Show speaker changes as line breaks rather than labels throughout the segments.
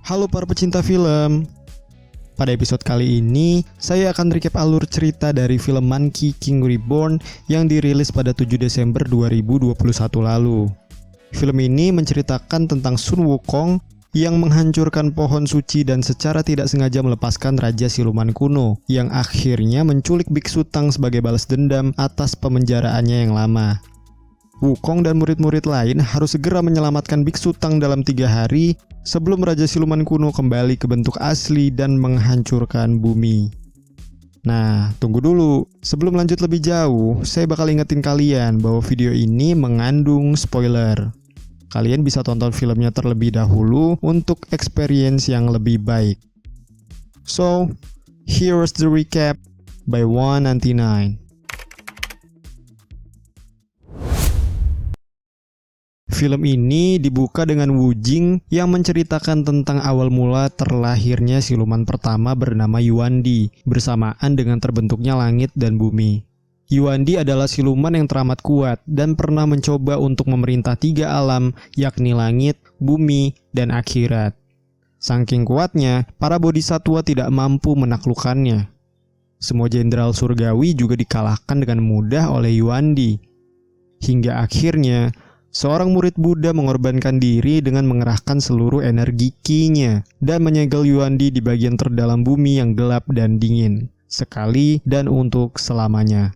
Halo para pecinta film. Pada episode kali ini, saya akan recap alur cerita dari film Monkey King Reborn yang dirilis pada 7 Desember 2021 lalu. Film ini menceritakan tentang Sun Wukong yang menghancurkan pohon suci dan secara tidak sengaja melepaskan Raja Siluman kuno yang akhirnya menculik Biksu Tang sebagai balas dendam atas pemenjaraannya yang lama. Wukong dan murid-murid lain harus segera menyelamatkan Biksu Tang dalam 3 hari sebelum Raja Siluman kuno kembali ke bentuk asli dan menghancurkan bumi. Nah, tunggu dulu. Sebelum lanjut lebih jauh, saya bakal ingetin kalian bahwa video ini mengandung spoiler. Kalian bisa tonton filmnya terlebih dahulu untuk experience yang lebih baik. So, here's the recap by 199. Film ini dibuka dengan Wu Jing yang menceritakan tentang awal mula terlahirnya siluman pertama bernama Yuandi bersamaan dengan terbentuknya langit dan bumi. Yuandi adalah siluman yang teramat kuat dan pernah mencoba untuk memerintah 3 alam, yakni langit, bumi, dan akhirat. Saking kuatnya, para bodhisatwa tidak mampu menaklukkannya. Semua jenderal surgawi juga dikalahkan dengan mudah oleh Yuandi. Hingga akhirnya, seorang murid Buddha mengorbankan diri dengan mengerahkan seluruh energi Qi-nya dan menyegel Yuandi di bagian terdalam bumi yang gelap dan dingin, sekali dan untuk selamanya.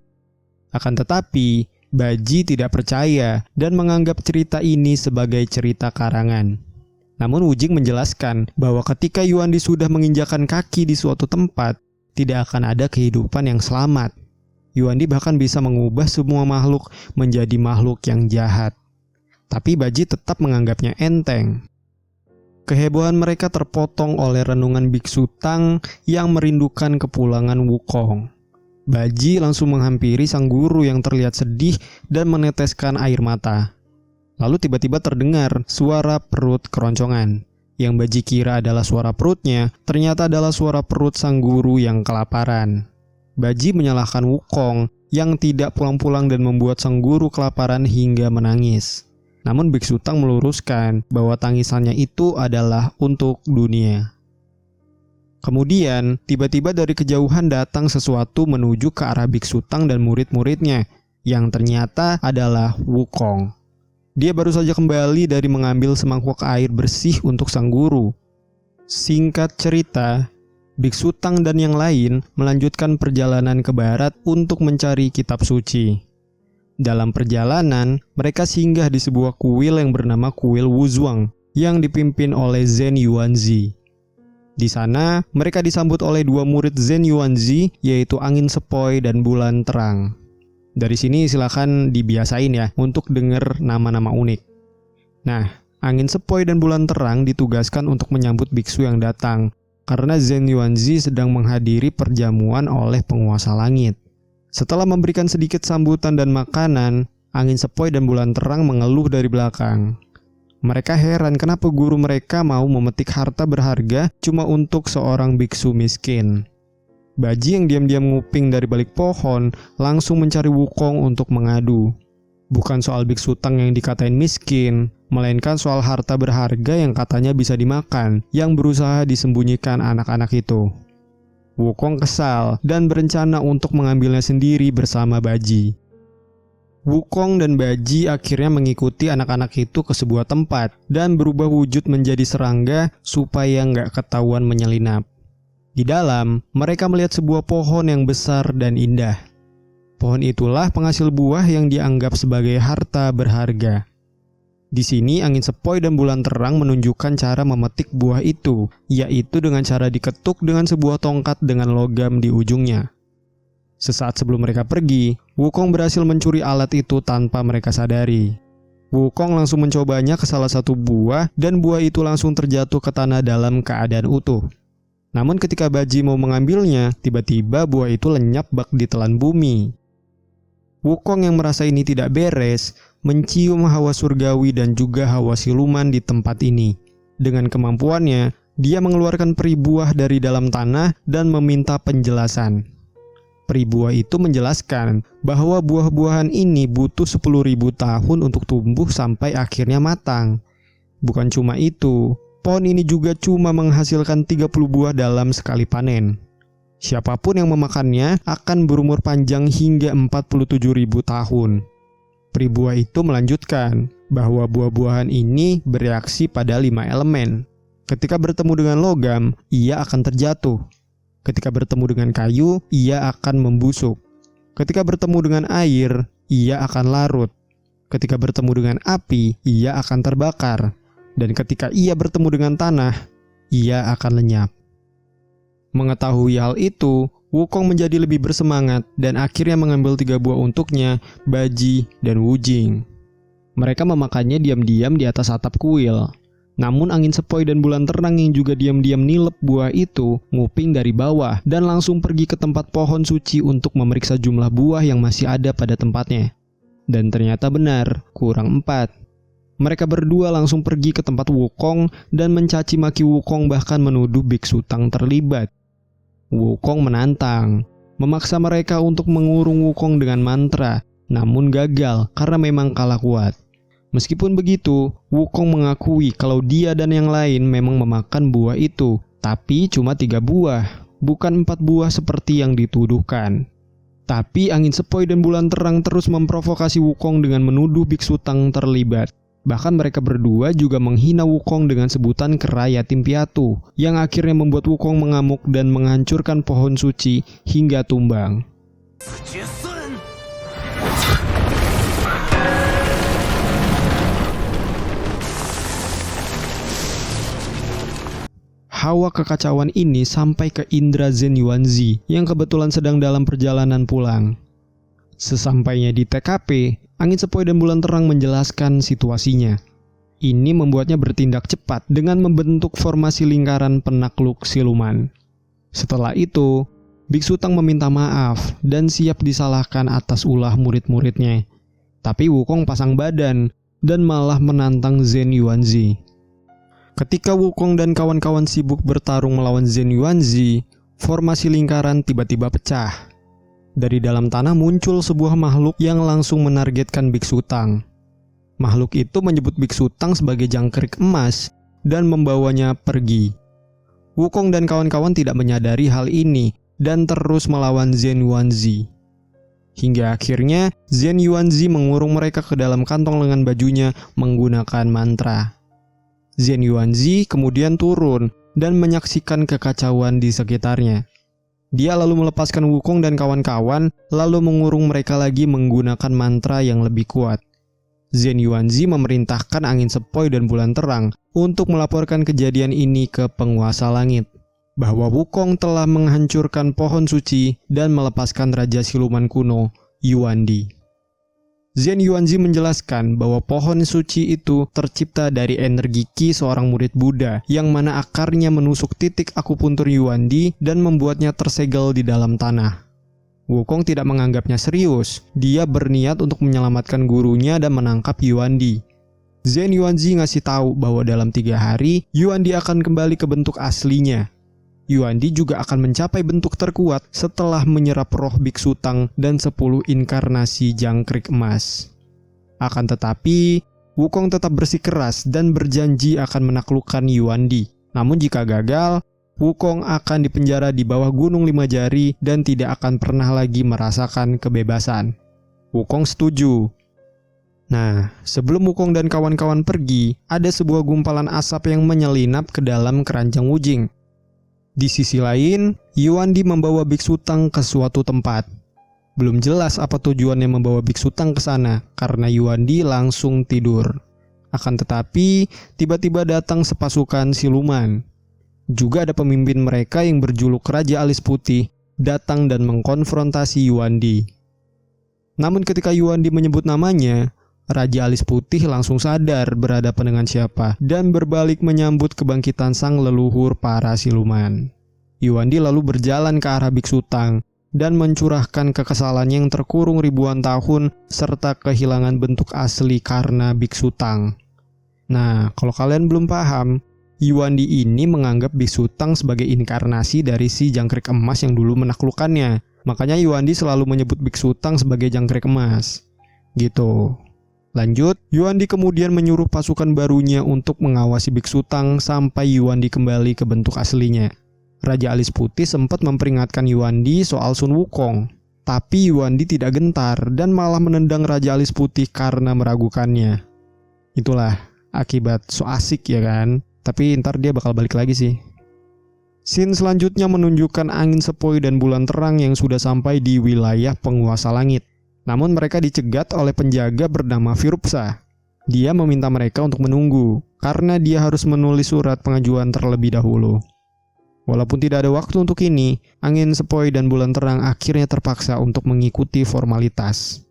Akan tetapi, Baji tidak percaya dan menganggap cerita ini sebagai cerita karangan. Namun Wu Jing menjelaskan bahwa ketika Yuandi sudah menginjakan kaki di suatu tempat, tidak akan ada kehidupan yang selamat. Yuandi bahkan bisa mengubah semua makhluk menjadi makhluk yang jahat. Tapi Baji tetap menganggapnya enteng. Kehebohan mereka terpotong oleh renungan Biksu Tang yang merindukan kepulangan Wukong. Baji langsung menghampiri sang guru yang terlihat sedih dan meneteskan air mata. Lalu tiba-tiba terdengar suara perut keroncongan. Yang Baji kira adalah suara perutnya, ternyata adalah suara perut sang guru yang kelaparan. Baji menyalahkan Wukong yang tidak pulang-pulang dan membuat sang guru kelaparan hingga menangis. Namun Biksu Tang meluruskan bahwa tangisannya itu adalah untuk dunia. Kemudian, tiba-tiba dari kejauhan datang sesuatu menuju ke arah Biksu Tang dan murid-muridnya, yang ternyata adalah Wukong. Dia baru saja kembali dari mengambil semangkuk air bersih untuk sang guru. Singkat cerita, Biksu Tang dan yang lain melanjutkan perjalanan ke barat untuk mencari kitab suci. Dalam perjalanan, mereka singgah di sebuah kuil yang bernama Kuil Wuzhuang yang dipimpin oleh Zhen Yuanzi. Di sana, mereka disambut oleh 2 murid Zhen Yuanzi, yaitu Angin Sepoi dan Bulan Terang. Dari sini silakan dibiasain ya untuk dengar nama-nama unik. Nah, Angin Sepoi dan Bulan Terang ditugaskan untuk menyambut biksu yang datang, karena Zhen Yuanzi sedang menghadiri perjamuan oleh penguasa langit. Setelah memberikan sedikit sambutan dan makanan, Angin Sepoi dan Bulan Terang mengeluh dari belakang. Mereka heran kenapa guru mereka mau memetik harta berharga cuma untuk seorang biksu miskin. Baji yang diam-diam nguping dari balik pohon langsung mencari Wukong untuk mengadu. Bukan soal Biksu Tang yang dikatain miskin, melainkan soal harta berharga yang katanya bisa dimakan, yang berusaha disembunyikan anak-anak itu. Wukong kesal dan berencana untuk mengambilnya sendiri bersama Baji. Wukong dan Baji akhirnya mengikuti anak-anak itu ke sebuah tempat dan berubah wujud menjadi serangga supaya nggak ketahuan menyelinap. Di dalam, mereka melihat sebuah pohon yang besar dan indah. Pohon itulah penghasil buah yang dianggap sebagai harta berharga. Di sini Angin Sepoi dan Bulan Terang menunjukkan cara memetik buah itu, yaitu dengan cara diketuk dengan sebuah tongkat dengan logam di ujungnya. Sesaat sebelum mereka pergi, Wukong berhasil mencuri alat itu tanpa mereka sadari. Wukong langsung mencobanya ke salah satu buah dan buah itu langsung terjatuh ke tanah dalam keadaan utuh. Namun ketika Baji mau mengambilnya, tiba-tiba buah itu lenyap bak di telan bumi. Wukong yang merasa ini tidak beres, mencium hawa surgawi dan juga hawa siluman di tempat ini. Dengan kemampuannya, dia mengeluarkan peri buah dari dalam tanah dan meminta penjelasan. Peri buah itu menjelaskan bahwa buah-buahan ini butuh 10.000 tahun untuk tumbuh sampai akhirnya matang. Bukan cuma itu, Pohon ini juga cuma menghasilkan 30 buah dalam sekali panen. Siapapun yang memakannya akan berumur panjang hingga 47.000 tahun. Peri buah itu melanjutkan bahwa buah-buahan ini bereaksi pada 5 elemen. Ketika bertemu dengan logam, ia akan terjatuh. Ketika bertemu dengan kayu, ia akan membusuk. Ketika bertemu dengan air, ia akan larut. Ketika bertemu dengan api, ia akan terbakar. Dan ketika ia bertemu dengan tanah, ia akan lenyap. Mengetahui hal itu, Wukong menjadi lebih bersemangat dan akhirnya mengambil 3 buah untuknya, Baji dan Wujing. Mereka memakannya diam-diam di atas atap kuil. Namun angin sepoi dan bulan terang yang juga diam-diam nilep buah itu nguping dari bawah dan langsung pergi ke tempat pohon suci untuk memeriksa jumlah buah yang masih ada pada tempatnya. Dan ternyata benar, kurang 4. Mereka berdua langsung pergi ke tempat Wukong dan mencaci maki Wukong, bahkan menuduh Biksu Tang terlibat. Wukong menantang, memaksa mereka untuk mengurung Wukong dengan mantra, namun gagal karena memang kalah kuat. Meskipun begitu, Wukong mengakui kalau dia dan yang lain memang memakan buah itu, tapi cuma 3 buah, bukan 4 buah seperti yang dituduhkan. Tapi angin sepoi dan bulan terang terus memprovokasi Wukong dengan menuduh Biksu Tang terlibat. Bahkan mereka berdua juga menghina Wukong dengan sebutan kera yatim piatu, yang akhirnya membuat Wukong mengamuk dan menghancurkan pohon suci hingga tumbang. Hawa kekacauan ini sampai ke indra Zhen Yuanzi yang kebetulan sedang dalam perjalanan pulang. Sesampainya di TKP, angin sepoi dan bulan terang menjelaskan situasinya. Ini membuatnya bertindak cepat dengan membentuk formasi lingkaran penakluk siluman. Setelah itu, Biksu Tang meminta maaf dan siap disalahkan atas ulah murid-muridnya. Tapi Wukong pasang badan dan malah menantang Zhen Yuanzi. Ketika Wukong dan kawan-kawan sibuk bertarung melawan Zhen Yuanzi, formasi lingkaran tiba-tiba pecah. Dari dalam tanah muncul sebuah makhluk yang langsung menargetkan Biksu Tang. Makhluk itu menyebut Biksu Tang sebagai jangkrik emas dan membawanya pergi. Wukong dan kawan-kawan tidak menyadari hal ini dan terus melawan Zhen Yuanzi. Hingga akhirnya Zhen Yuanzi mengurung mereka ke dalam kantong lengan bajunya menggunakan mantra. Zhen Yuanzi kemudian turun dan menyaksikan kekacauan di sekitarnya. Dia lalu melepaskan Wukong dan kawan-kawan, lalu mengurung mereka lagi menggunakan mantra yang lebih kuat. Zhen Yuanzi memerintahkan angin sepoi dan bulan terang untuk melaporkan kejadian ini ke penguasa langit, bahwa Wukong telah menghancurkan pohon suci dan melepaskan Raja Siluman kuno, Yuandi. Zhen Yuanzi menjelaskan bahwa pohon suci itu tercipta dari energi Qi seorang murid Buddha yang mana akarnya menusuk titik akupuntur Yuandi dan membuatnya tersegel di dalam tanah. Wukong tidak menganggapnya serius. Dia berniat untuk menyelamatkan gurunya dan menangkap Yuandi. Zhen Yuanzi ngasih tahu bahwa dalam 3 hari Yuandi akan kembali ke bentuk aslinya. Yuandi juga akan mencapai bentuk terkuat setelah menyerap roh Biksu Tang dan 10 inkarnasi jangkrik emas. Akan tetapi, Wukong tetap bersikeras dan berjanji akan menaklukkan Yuandi. Namun jika gagal, Wukong akan dipenjara di bawah Gunung 5 Jari dan tidak akan pernah lagi merasakan kebebasan. Wukong setuju. Nah, sebelum Wukong dan kawan-kawan pergi, ada sebuah gumpalan asap yang menyelinap ke dalam keranjang Wujing. Di sisi lain, Yuandi membawa Biksu Tang ke suatu tempat. Belum jelas apa tujuannya membawa Biksu Tang ke sana, karena Yuandi langsung tidur. Akan tetapi, tiba-tiba datang sepasukan siluman. Juga ada pemimpin mereka yang berjuluk Raja Alis Putih, datang dan mengkonfrontasi Yuandi. Namun ketika Yuandi menyebut namanya, Raja Alis Putih langsung sadar berhadapan dengan siapa dan berbalik menyambut kebangkitan sang leluhur para siluman. Yuandi lalu berjalan ke arah Biksu Tang dan mencurahkan kekesalan yang terkurung ribuan tahun serta kehilangan bentuk asli karena Biksu Tang. Nah, kalau kalian belum paham, Yuandi ini menganggap Biksu Tang sebagai inkarnasi dari si jangkrik emas yang dulu menaklukkannya. Makanya Yuandi selalu menyebut Biksu Tang sebagai jangkrik emas. Gitu. Lanjut, Yuandi kemudian menyuruh pasukan barunya untuk mengawasi Biksu Tang sampai Yuandi kembali ke bentuk aslinya. Raja Alis Putih sempat memperingatkan Yuandi soal Sun Wukong, tapi Yuandi tidak gentar dan malah menendang Raja Alis Putih karena meragukannya. Itulah akibat so asik ya kan, tapi ntar dia bakal balik lagi sih. Scene selanjutnya menunjukkan angin sepoi dan bulan terang yang sudah sampai di wilayah penguasa langit. Namun mereka dicegat oleh penjaga bernama Virupsa. Dia meminta mereka untuk menunggu, karena dia harus menulis surat pengajuan terlebih dahulu. Walaupun tidak ada waktu untuk ini, angin sepoi dan bulan terang akhirnya terpaksa untuk mengikuti formalitas.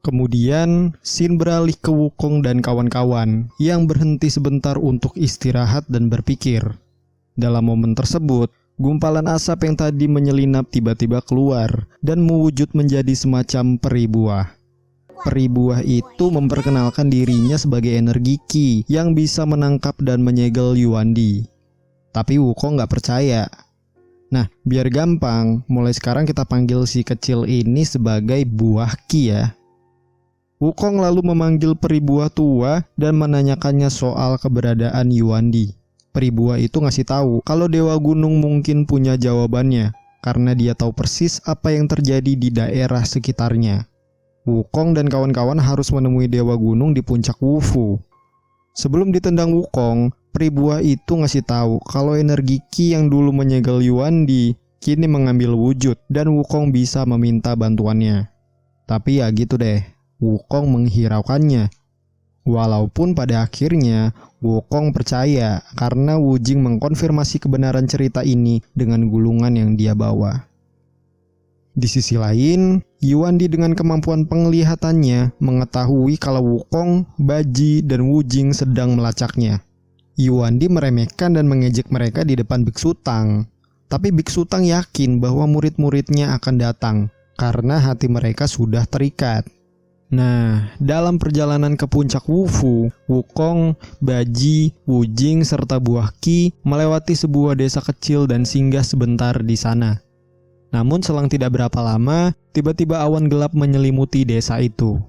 Kemudian, scene beralih ke Wukong dan kawan-kawan yang berhenti sebentar untuk istirahat dan berpikir. Dalam momen tersebut, gumpalan asap yang tadi menyelinap tiba-tiba keluar dan mewujud menjadi semacam peri buah. Peri buah itu memperkenalkan dirinya sebagai energi Qi yang bisa menangkap dan menyegel Yuandi. Tapi Wukong gak percaya. Nah, biar gampang, mulai sekarang kita panggil si kecil ini sebagai buah Qi ya. Wukong lalu memanggil peri buah tua dan menanyakannya soal keberadaan Yuandi. Peri buah itu ngasih tahu kalau Dewa Gunung mungkin punya jawabannya, karena dia tahu persis apa yang terjadi di daerah sekitarnya. Wukong dan kawan-kawan harus menemui Dewa Gunung di puncak Wufu. Sebelum ditendang Wukong, peri buah itu ngasih tahu kalau energi Qi yang dulu menyegel Yuandi kini mengambil wujud dan Wukong bisa meminta bantuannya. Tapi ya gitu deh, Wukong menghiraukannya. Walaupun pada akhirnya Wukong percaya karena Wujing mengkonfirmasi kebenaran cerita ini dengan gulungan yang dia bawa. Di sisi lain, Yuandi dengan kemampuan penglihatannya mengetahui kalau Wukong, Baji, dan Wujing sedang melacaknya. Yuandi meremehkan dan mengejek mereka di depan Biksu Tang. Tapi Biksu Tang yakin bahwa murid-muridnya akan datang karena hati mereka sudah terikat. Nah, dalam perjalanan ke puncak Wufu, Wukong, Baji, Wujing, serta buah Qi melewati sebuah desa kecil dan singgah sebentar di sana. Namun selang tidak berapa lama, tiba-tiba awan gelap menyelimuti desa itu.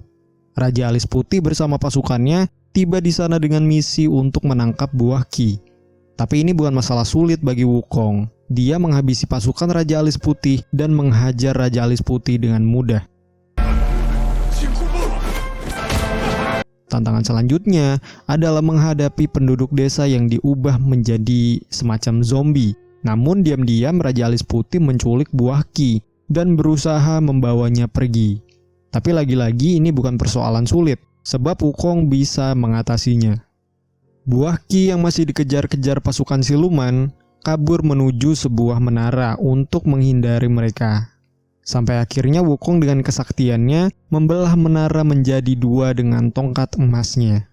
Raja Alis Putih bersama pasukannya tiba di sana dengan misi untuk menangkap buah Qi. Tapi ini bukan masalah sulit bagi Wukong. Dia menghabisi pasukan Raja Alis Putih dan menghajar Raja Alis Putih dengan mudah. Tantangan selanjutnya adalah menghadapi penduduk desa yang diubah menjadi semacam zombie. Namun diam-diam Raja Alis Putih menculik buah Qi dan berusaha membawanya pergi. Tapi lagi-lagi ini bukan persoalan sulit, sebab Wukong bisa mengatasinya. Buah Qi yang masih dikejar-kejar pasukan siluman kabur menuju sebuah menara untuk menghindari mereka. Sampai akhirnya Wukong dengan kesaktiannya membelah menara menjadi dua dengan tongkat emasnya.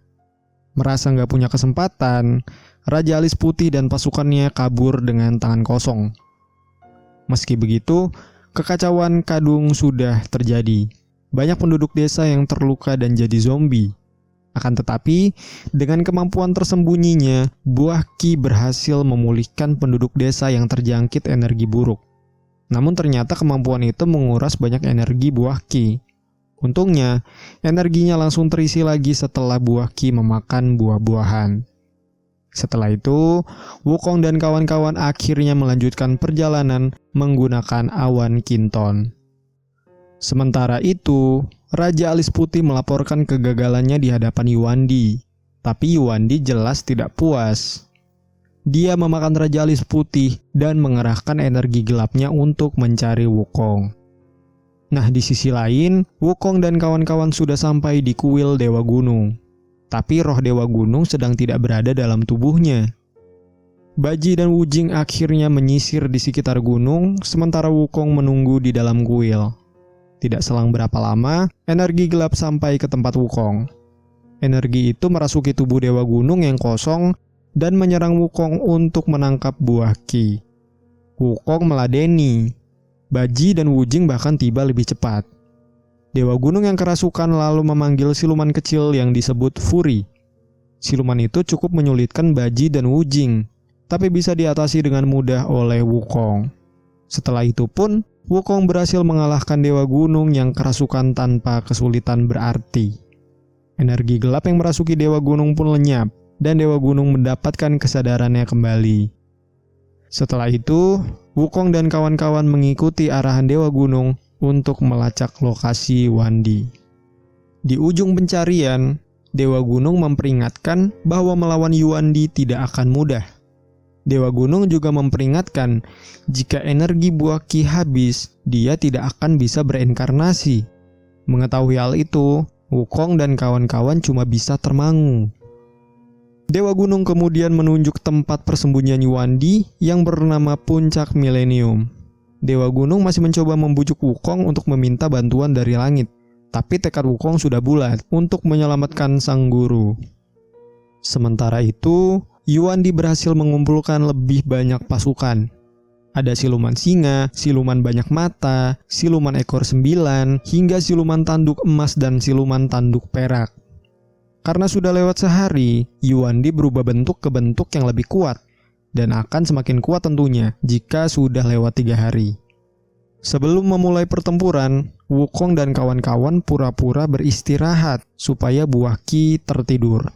Merasa nggak punya kesempatan, Raja Alis Putih dan pasukannya kabur dengan tangan kosong. Meski begitu, kekacauan kadung sudah terjadi. Banyak penduduk desa yang terluka dan jadi zombie. Akan tetapi, dengan kemampuan tersembunyinya, buah Qi berhasil memulihkan penduduk desa yang terjangkit energi buruk. Namun ternyata kemampuan itu menguras banyak energi buah Qi. Untungnya, energinya langsung terisi lagi setelah buah Qi memakan buah-buahan. Setelah itu, Wukong dan kawan-kawan akhirnya melanjutkan perjalanan menggunakan awan Kinton. Sementara itu, Raja Alis Putih melaporkan kegagalannya di hadapan Yuandi. Tapi Yuandi jelas tidak puas. Dia memakan Raja Alis Putih dan mengerahkan energi gelapnya untuk mencari Wukong. Nah, di sisi lain, Wukong dan kawan-kawan sudah sampai di kuil Dewa Gunung. Tapi roh Dewa Gunung sedang tidak berada dalam tubuhnya. Baji dan Wujing akhirnya menyisir di sekitar gunung, sementara Wukong menunggu di dalam kuil. Tidak selang berapa lama, energi gelap sampai ke tempat Wukong. Energi itu merasuki tubuh Dewa Gunung yang kosong dan menyerang Wukong untuk menangkap buah Qi. Wukong meladeni. Baji dan Wujing bahkan tiba lebih cepat. Dewa Gunung yang kerasukan lalu memanggil siluman kecil yang disebut Fury. Siluman itu cukup menyulitkan Baji dan Wujing, tapi bisa diatasi dengan mudah oleh Wukong. Setelah itu pun, Wukong berhasil mengalahkan Dewa Gunung yang kerasukan tanpa kesulitan berarti. Energi gelap yang merasuki Dewa Gunung pun lenyap, dan Dewa Gunung mendapatkan kesadarannya kembali. Setelah itu, Wukong dan kawan-kawan mengikuti arahan Dewa Gunung untuk melacak lokasi Wandi. Di ujung pencarian, Dewa Gunung memperingatkan bahwa melawan Yuandi tidak akan mudah. Dewa Gunung juga memperingatkan jika energi buah Qi habis, dia tidak akan bisa bereinkarnasi. Mengetahui hal itu, Wukong dan kawan-kawan cuma bisa termangu. Dewa Gunung kemudian menunjuk tempat persembunyian Yuandi yang bernama Puncak Milenium. Dewa Gunung masih mencoba membujuk Wukong untuk meminta bantuan dari langit, tapi tekad Wukong sudah bulat untuk menyelamatkan sang guru. Sementara itu, Yuandi berhasil mengumpulkan lebih banyak pasukan. Ada siluman singa, siluman banyak mata, siluman ekor 9, hingga siluman tanduk emas dan siluman tanduk perak. Karena sudah lewat sehari, Yuandi berubah bentuk ke bentuk yang lebih kuat, dan akan semakin kuat tentunya jika sudah lewat 3 hari. Sebelum memulai pertempuran, Wukong dan kawan-kawan pura-pura beristirahat supaya buah Qi tertidur.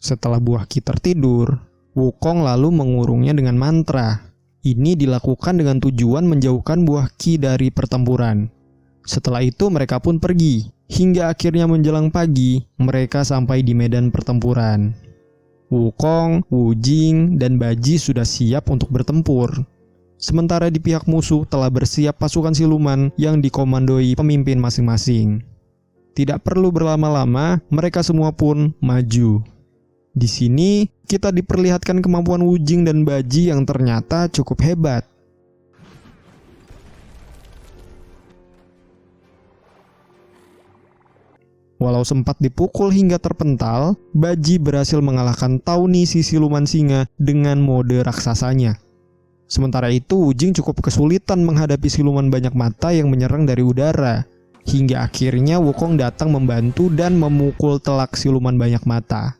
Setelah buah Qi tertidur, Wukong lalu mengurungnya dengan mantra. Ini dilakukan dengan tujuan menjauhkan buah Qi dari pertempuran. Setelah itu mereka pun pergi, hingga akhirnya menjelang pagi mereka sampai di medan pertempuran. Wukong, Wu Jing, dan Baji sudah siap untuk bertempur. Sementara di pihak musuh telah bersiap pasukan siluman yang dikomandoi pemimpin masing-masing. Tidak perlu berlama-lama, mereka semua pun maju. Di sini, kita diperlihatkan kemampuan Wu Jing dan Baji yang ternyata cukup hebat. Walau sempat dipukul hingga terpental, Baji berhasil mengalahkan Tauni si siluman singa dengan mode raksasanya. Sementara itu, Wu Jing cukup kesulitan menghadapi siluman banyak mata yang menyerang dari udara. Hingga akhirnya Wukong datang membantu dan memukul telak siluman banyak mata.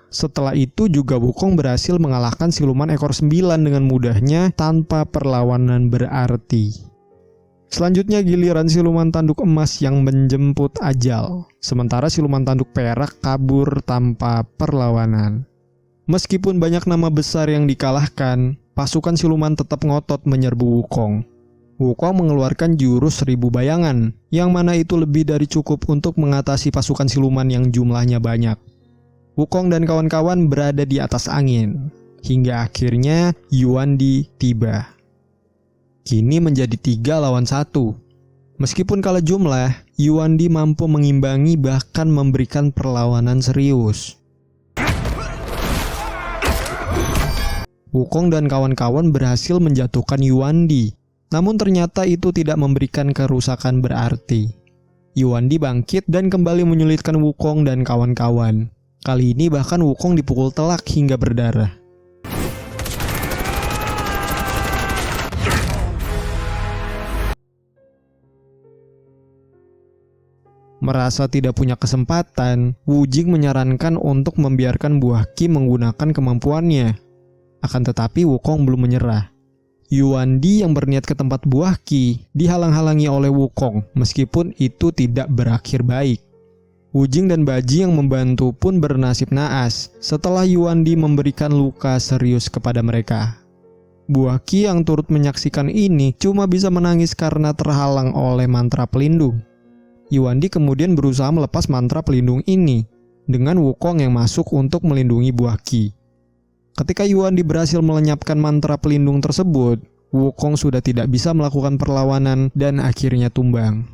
Setelah itu juga Wukong berhasil mengalahkan siluman ekor 9 dengan mudahnya tanpa perlawanan berarti. Selanjutnya giliran siluman tanduk emas yang menjemput ajal. Sementara siluman tanduk perak kabur tanpa perlawanan. Meskipun banyak nama besar yang dikalahkan, pasukan siluman tetap ngotot menyerbu Wukong. Wukong mengeluarkan jurus 1000 bayangan, yang mana itu lebih dari cukup untuk mengatasi pasukan siluman yang jumlahnya banyak. Wukong dan kawan-kawan berada di atas angin, hingga akhirnya Yuandi tiba. Kini menjadi 3 lawan 1. Meskipun kalah jumlah, Yuandi mampu mengimbangi bahkan memberikan perlawanan serius. Wukong dan kawan-kawan berhasil menjatuhkan Yuandi, namun ternyata itu tidak memberikan kerusakan berarti. Yuandi bangkit dan kembali menyulitkan Wukong dan kawan-kawan. Kali ini bahkan Wukong dipukul telak hingga berdarah. Merasa tidak punya kesempatan, Wu Jing menyarankan untuk membiarkan buah Qi menggunakan kemampuannya. Akan tetapi Wukong belum menyerah. Yuandi yang berniat ke tempat buah Qi dihalang-halangi oleh Wukong meskipun itu tidak berakhir baik. Wu Jing dan Baji yang membantu pun bernasib naas setelah Yuandi memberikan luka serius kepada mereka. Buah Qi yang turut menyaksikan ini cuma bisa menangis karena terhalang oleh mantra pelindung. Yuandi kemudian berusaha melepas mantra pelindung ini dengan Wukong yang masuk untuk melindungi buah Qi. Ketika Yuandi berhasil melenyapkan mantra pelindung tersebut, Wukong sudah tidak bisa melakukan perlawanan dan akhirnya tumbang.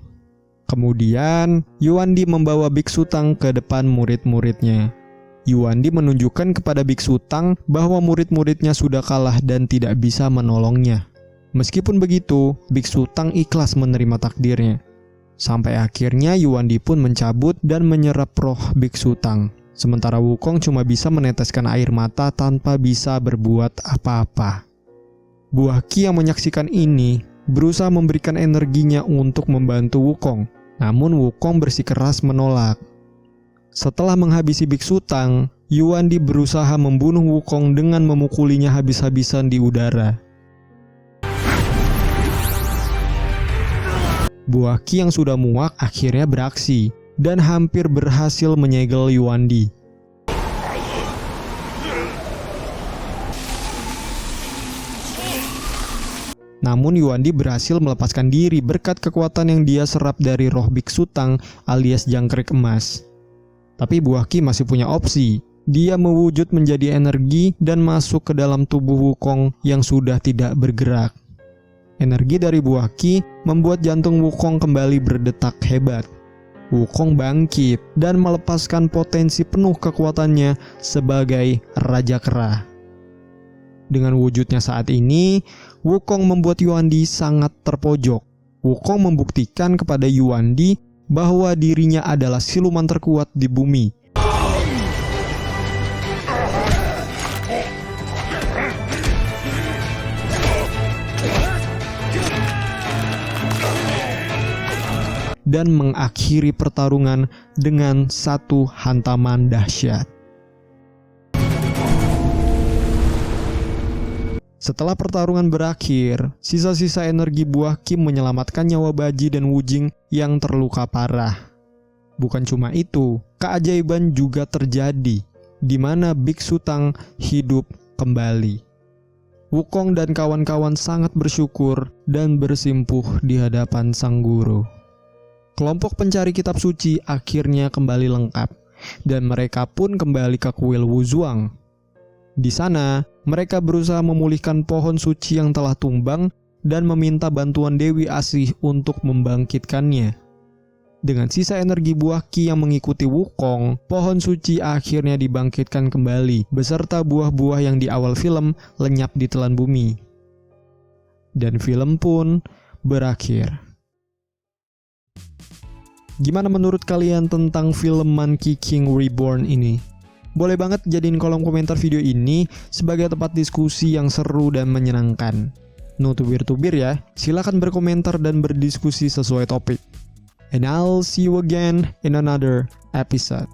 Kemudian, Yuandi membawa Biksu Tang ke depan murid-muridnya. Yuandi menunjukkan kepada Biksu Tang bahwa murid-muridnya sudah kalah dan tidak bisa menolongnya. Meskipun begitu, Biksu Tang ikhlas menerima takdirnya. Sampai akhirnya Yuandi pun mencabut dan menyerap roh Biksu Tang. Sementara Wukong cuma bisa meneteskan air mata tanpa bisa berbuat apa-apa. Buah Qi yang menyaksikan ini berusaha memberikan energinya untuk membantu Wukong. Namun Wukong bersikeras menolak. Setelah menghabisi Biksu Tang, Yuandi berusaha membunuh Wukong dengan memukulinya habis-habisan di udara. Buah Qi yang sudah muak akhirnya beraksi. dan hampir berhasil menyegel Yuandi. Namun Yuandi berhasil melepaskan diri berkat kekuatan yang dia serap dari roh biksu Tang alias jangkrik emas. Tapi buah Qi masih punya opsi. Dia mewujud menjadi energi dan masuk ke dalam tubuh Wukong yang sudah tidak bergerak. Energi dari buah Qi membuat jantung Wukong kembali berdetak hebat. Wukong bangkit dan melepaskan potensi penuh kekuatannya sebagai Raja Kera. Dengan wujudnya saat ini, Wukong membuat Yuandi sangat terpojok. Wukong membuktikan kepada Yuandi bahwa dirinya adalah siluman terkuat di bumi. Dan mengakhiri pertarungan dengan satu hantaman dahsyat. Setelah pertarungan berakhir, sisa-sisa energi buah Qi menyelamatkan nyawa Baji dan Wujing yang terluka parah. Bukan cuma itu, keajaiban juga terjadi, di mana biksu Tang hidup kembali. Wukong dan kawan-kawan sangat bersyukur dan bersimpuh di hadapan sang guru. Kelompok pencari kitab suci akhirnya kembali lengkap, dan mereka pun kembali ke kuil Wuzhuang. Di sana, mereka berusaha memulihkan pohon suci yang telah tumbang dan meminta bantuan Dewi Asih untuk membangkitkannya. Dengan sisa energi buah Qi yang mengikuti Wukong, pohon suci akhirnya dibangkitkan kembali beserta buah-buah yang di awal film lenyap di telan bumi. Dan film pun berakhir. Gimana menurut kalian tentang film Monkey King Reborn ini? Boleh banget jadiin kolom komentar video ini sebagai tempat diskusi yang seru dan menyenangkan. No tubir-tubir ya, silakan berkomentar dan berdiskusi sesuai topik. And I'll see you again in another episode.